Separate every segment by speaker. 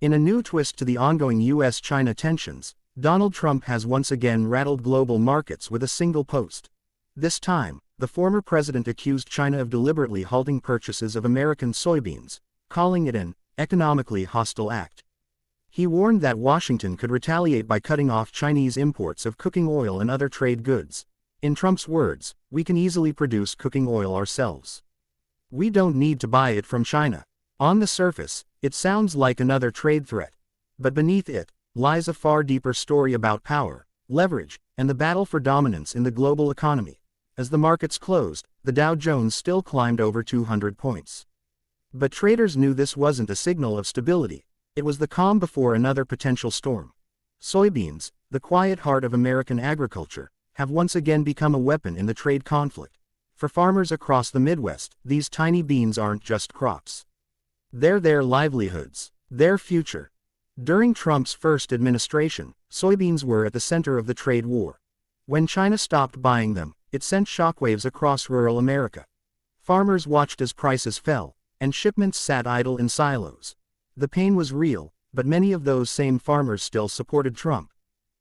Speaker 1: In a new twist to the ongoing US-China tensions, Donald Trump has once again rattled global markets with a single post. This time, the former president accused China of deliberately halting purchases of American soybeans, calling it an economically hostile act. He warned that Washington could retaliate by cutting off Chinese imports of cooking oil and other trade goods. In Trump's words, "We can easily produce cooking oil ourselves. We don't need to buy it from China." On the surface, it sounds like another trade threat. But beneath it lies a far deeper story about power, leverage, and the battle for dominance in the global economy. As the markets closed, the Dow Jones still climbed over 200 points. But traders knew this wasn't a signal of stability. It was the calm before another potential storm. Soybeans, the quiet heart of American agriculture, have once again become a weapon in the trade conflict. For farmers across the Midwest, these tiny beans aren't just crops. They're their livelihoods, their future. During Trump's first administration, soybeans were at the center of the trade war. When China stopped buying them, it sent shockwaves across rural America. Farmers watched as prices fell, and shipments sat idle in silos. The pain was real, but many of those same farmers still supported Trump,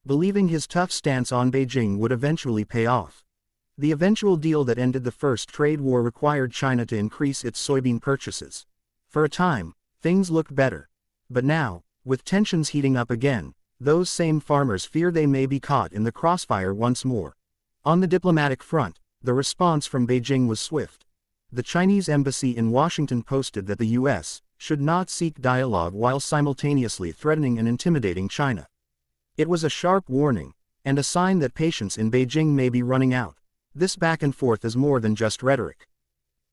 Speaker 1: believing his tough stance on Beijing would eventually pay off. The eventual deal that ended the first trade war required China to increase its soybean purchases. For a time, things looked better. But now, with tensions heating up again, those same farmers fear they may be caught in the crossfire once more. On the diplomatic front, the response from Beijing was swift. The Chinese embassy in Washington posted that the U.S. should not seek dialogue while simultaneously threatening and intimidating China. It was a sharp warning, and a sign that patience in Beijing may be running out. This back and forth is more than just rhetoric.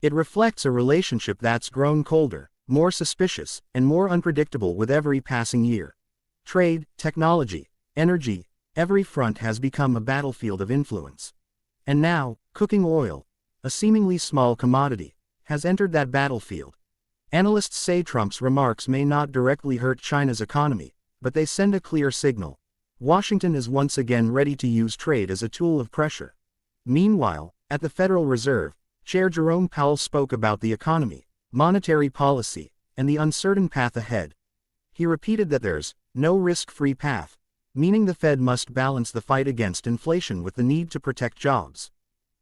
Speaker 1: It reflects a relationship that's grown colder, more suspicious, and more unpredictable with every passing year. Trade, technology, energy, every front has become a battlefield of influence. And now, cooking oil, a seemingly small commodity, has entered that battlefield. Analysts say Trump's remarks may not directly hurt China's economy, but they send a clear signal. Washington is once again ready to use trade as a tool of pressure. Meanwhile, at the Federal Reserve, Chair Jerome Powell spoke about the economy, monetary policy, and the uncertain path ahead. He repeated that there's no risk-free path, meaning the Fed must balance the fight against inflation with the need to protect jobs.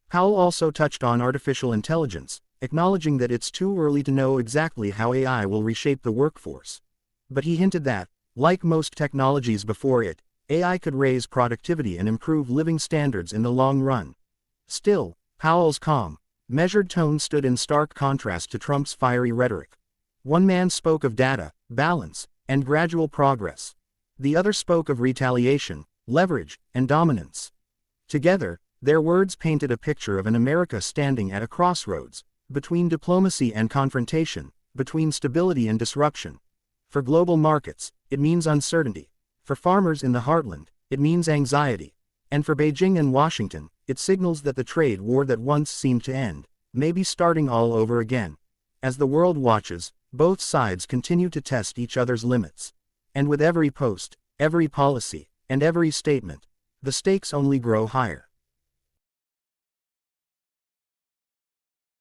Speaker 1: Powell also touched on artificial intelligence, acknowledging that it's too early to know exactly how AI will reshape the workforce. But he hinted that, like most technologies before it, AI could raise productivity and improve living standards in the long run. Still, Powell's calm, measured tone stood in stark contrast to Trump's fiery rhetoric. One man spoke of data, balance, and gradual progress. The other spoke of retaliation, leverage, and dominance. Together, their words painted a picture of an America standing at a crossroads, between diplomacy and confrontation, between stability and disruption. For global markets, it means uncertainty. For farmers in the heartland, it means anxiety. And for Beijing and Washington, it signals that the trade war that once seemed to end may be starting all over again. As the world watches, both sides continue to test each other's limits. And with every post, every policy, and every statement, the stakes only grow higher.